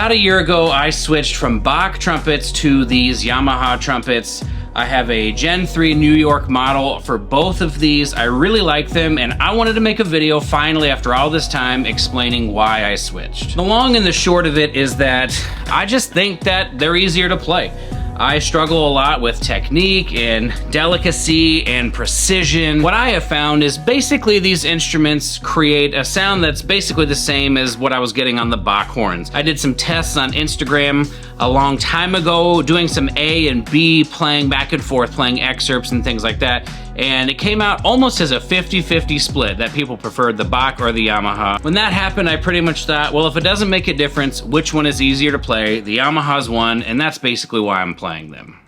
About a year ago, I switched from Bach trumpets to these Yamaha trumpets. I have a Gen 3 New York model for both of these. I really like them, and I wanted to make a video finally after all this time explaining why I switched. The long and the short of it is that I just think that they're easier to play. I struggle a lot with technique and delicacy and precision. What I have found is basically these instruments create a sound that's basically the same as what I was getting on the Bach horns. I did some tests on Instagram a long time ago, doing some A and B, playing back and forth, playing excerpts and things like that, and it came out almost as a 50-50 split, that people preferred the Bach or the Yamaha. When that happened, I pretty much thought, well, if it doesn't make a difference, which one is easier to play? The Yamaha's won, and that's basically why I'm playing them.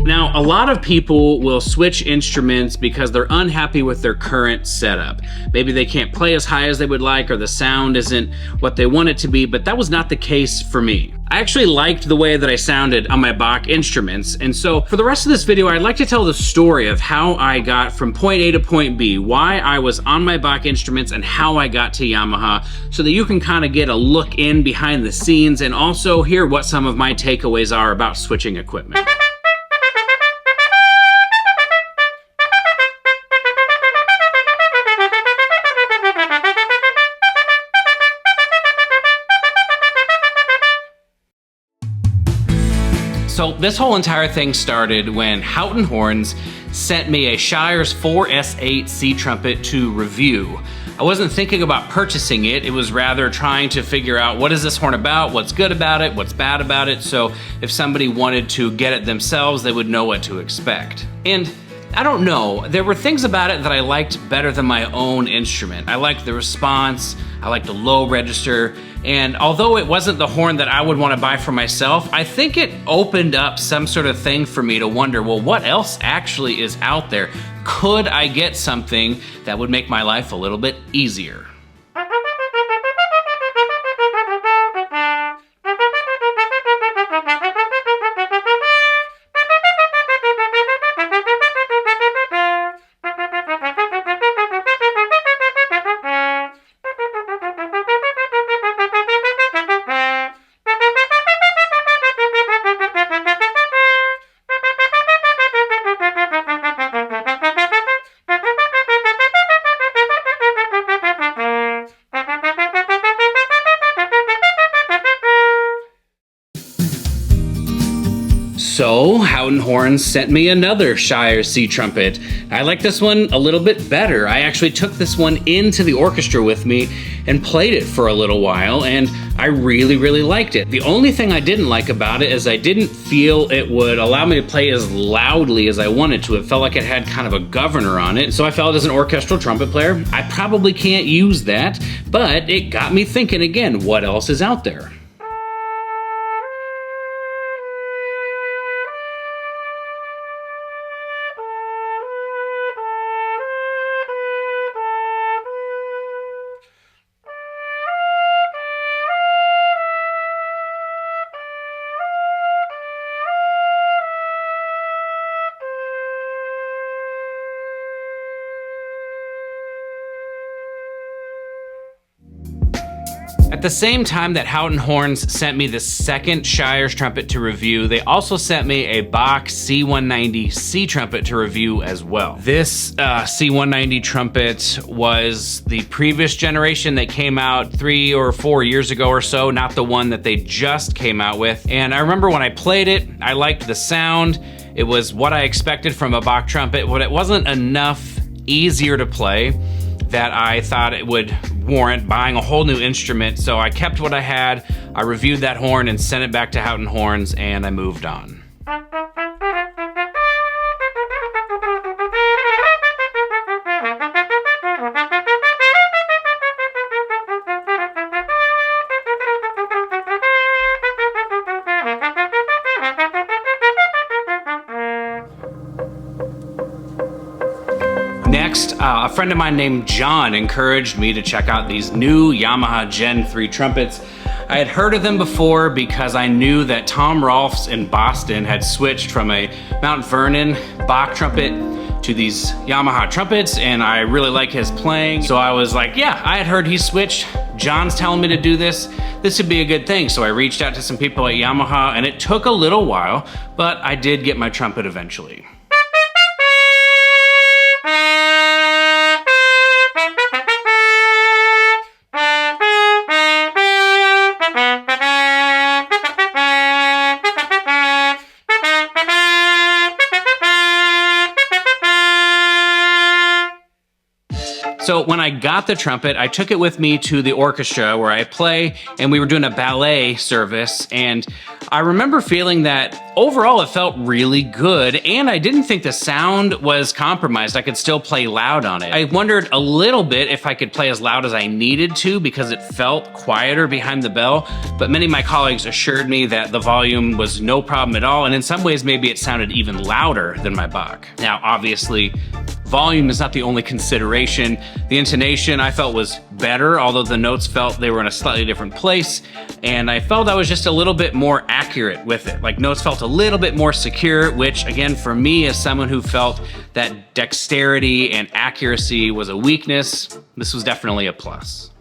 Now, a lot of people will switch instruments because they're unhappy with their current setup. Maybe they can't play as high as they would like, or the sound isn't what they want it to be, but that was not the case for me. I actually liked the way that I sounded on my Bach instruments, and so for the rest of this video, I'd like to tell the story of how I got from point A to point B, why I was on my Bach instruments, and how I got to Yamaha, so that you can kind of get a look in behind the scenes and also hear what some of my takeaways are about switching equipment. So this whole entire thing started when Houghton Horns sent me a Shires 4S8 C trumpet to review. I wasn't thinking about purchasing it, it was rather trying to figure out what is this horn about, what's good about it, what's bad about it, so if somebody wanted to get it themselves, they would know what to expect. And I don't know, there were things about it that I liked better than my own instrument. I liked the response, I liked the low register, and although it wasn't the horn that I would want to buy for myself, I think it opened up some sort of thing for me to wonder, well, what else actually is out there? Could I get something that would make my life a little bit easier? So, Houghton Horns sent me another Shires C trumpet. I like this one a little bit better. I actually took this one into the orchestra with me and played it for a little while, and I really, really liked it. The only thing I didn't like about it is I didn't feel it would allow me to play as loudly as I wanted to. It felt like it had kind of a governor on it, so I felt as an orchestral trumpet player, I probably can't use that, but it got me thinking again, what else is out there? At the same time that Houghton Horns sent me the second Shires trumpet to review, they also sent me a Bach C190 C trumpet to review as well. This C190 trumpet was the previous generation that came out 3 or 4 years ago or so, not the one that they just came out with. And I remember when I played it, I liked the sound. It was what I expected from a Bach trumpet, but it wasn't enough easier to play that I thought it would warrant buying a whole new instrument, so I kept what I had, I reviewed that horn and sent it back to Houghton Horns, and I moved on. next, a friend of mine named John encouraged me to check out these new Yamaha Gen 3 trumpets. I had heard of them before because I knew that Tom Rolfs in Boston had switched from a Mount Vernon Bach trumpet to these Yamaha trumpets, and I really like his playing. So I was like, yeah, I had heard he switched. John's telling me to do this. This would be a good thing. So I reached out to some people at Yamaha, and it took a little while, but I did get my trumpet eventually. So when I got the trumpet, I took it with me to the orchestra where I play, and we were doing a ballet service, and I remember feeling that overall it felt really good, and I didn't think the sound was compromised. I could still play loud on it. I wondered a little bit if I could play as loud as I needed to because it felt quieter behind the bell, but many of my colleagues assured me that the volume was no problem at all, and in some ways maybe it sounded even louder than my Bach. Now obviously, volume is not the only consideration. The intonation I felt was better, although the notes felt they were in a slightly different place, and I felt I was just a little bit more accurate with it. Like notes felt a little bit more secure, which again, for me as someone who felt that dexterity and accuracy was a weakness, this was definitely a plus.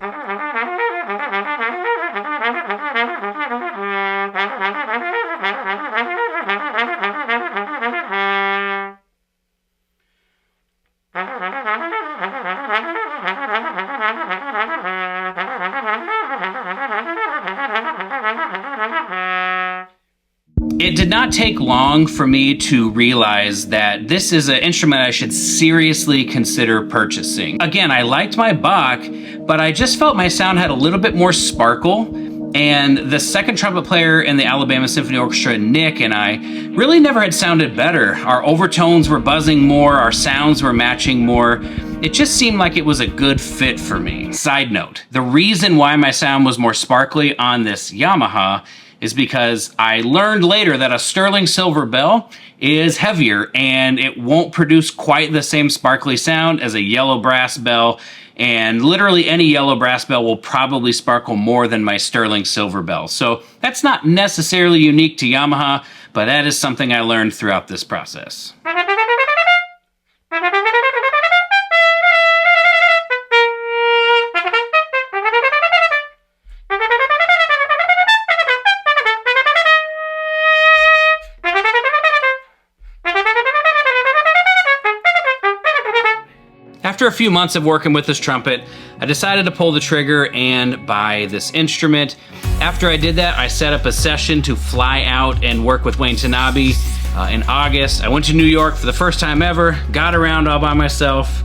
It did not take long for me to realize that this is an instrument I should seriously consider purchasing. Again, I liked my Bach, but I just felt my sound had a little bit more sparkle, and the second trumpet player in the Alabama Symphony Orchestra, Nick, and I really never had sounded better. Our overtones were buzzing more, our sounds were matching more. It just seemed like it was a good fit for me. Side note, the reason why my sound was more sparkly on this Yamaha is because I learned later that a sterling silver bell is heavier and it won't produce quite the same sparkly sound as a yellow brass bell, and literally any yellow brass bell will probably sparkle more than my sterling silver bell. So that's not necessarily unique to Yamaha, but that is something I learned throughout this process. After a few months of working with this trumpet, I decided to pull the trigger and buy this instrument. After I did that, I set up a session to fly out and work with Wayne Tanabe in August. I went to New York for the first time ever, got around all by myself.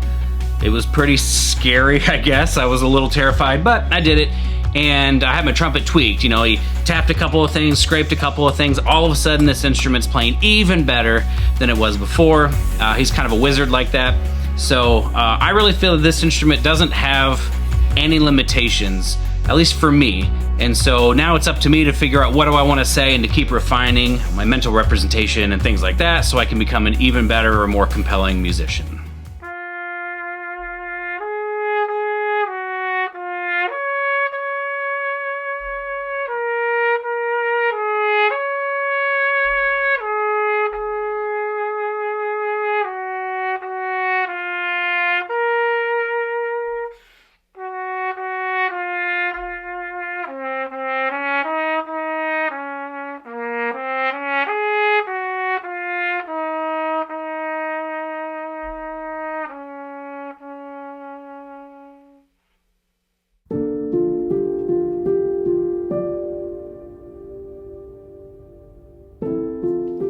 It was pretty scary, I guess. I was a little terrified, but I did it. And I had my trumpet tweaked. You know, he tapped a couple of things, scraped a couple of things. All of a sudden, this instrument's playing even better than it was before. He's kind of a wizard like that. So I really feel that this instrument doesn't have any limitations, at least for me. And so now it's up to me to figure out what do I want to say and to keep refining my mental representation and things like that so I can become an even better or more compelling musician.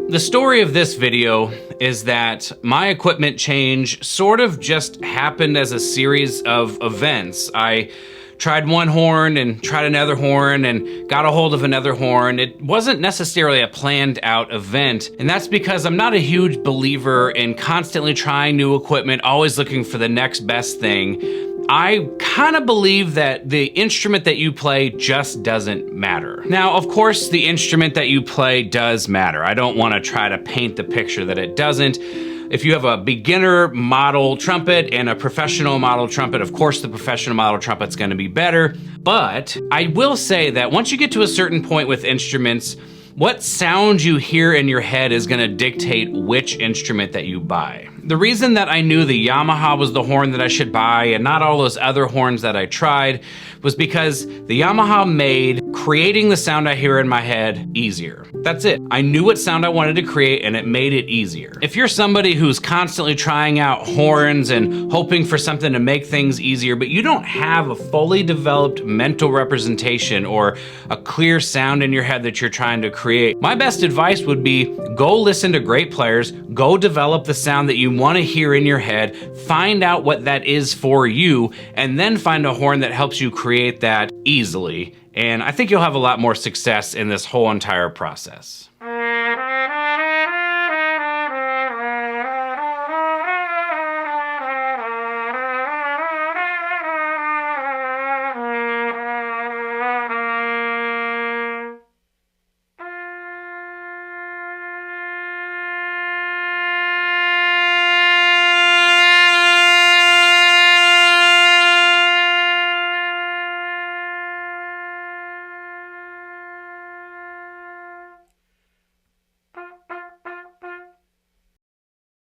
The story of this video is that my equipment change sort of just happened as a series of events. I tried one horn and tried another horn and got a hold of another horn. It wasn't necessarily a planned out event, and that's because I'm not a huge believer in constantly trying new equipment, always looking for the next best thing. I kind of believe that the instrument that you play just doesn't matter. Now, of course, the instrument that you play does matter. I don't want to try to paint the picture that it doesn't, if you have a beginner model trumpet and a professional model trumpet, of course the professional model trumpet's gonna be better. But I will say that once you get to a certain point with instruments, what sound you hear in your head is gonna dictate which instrument that you buy. The reason that I knew the Yamaha was the horn that I should buy and not all those other horns that I tried was because the Yamaha made creating the sound I hear in my head easier. That's it. I knew what sound I wanted to create and it made it easier. If you're somebody who's constantly trying out horns and hoping for something to make things easier, but you don't have a fully developed mental representation or a clear sound in your head that you're trying to create, my best advice would be go listen to great players, go develop the sound that you want to hear in your head, find out what that is for you, and then find a horn that helps you create that easily. And I think you'll have a lot more success in this whole entire process.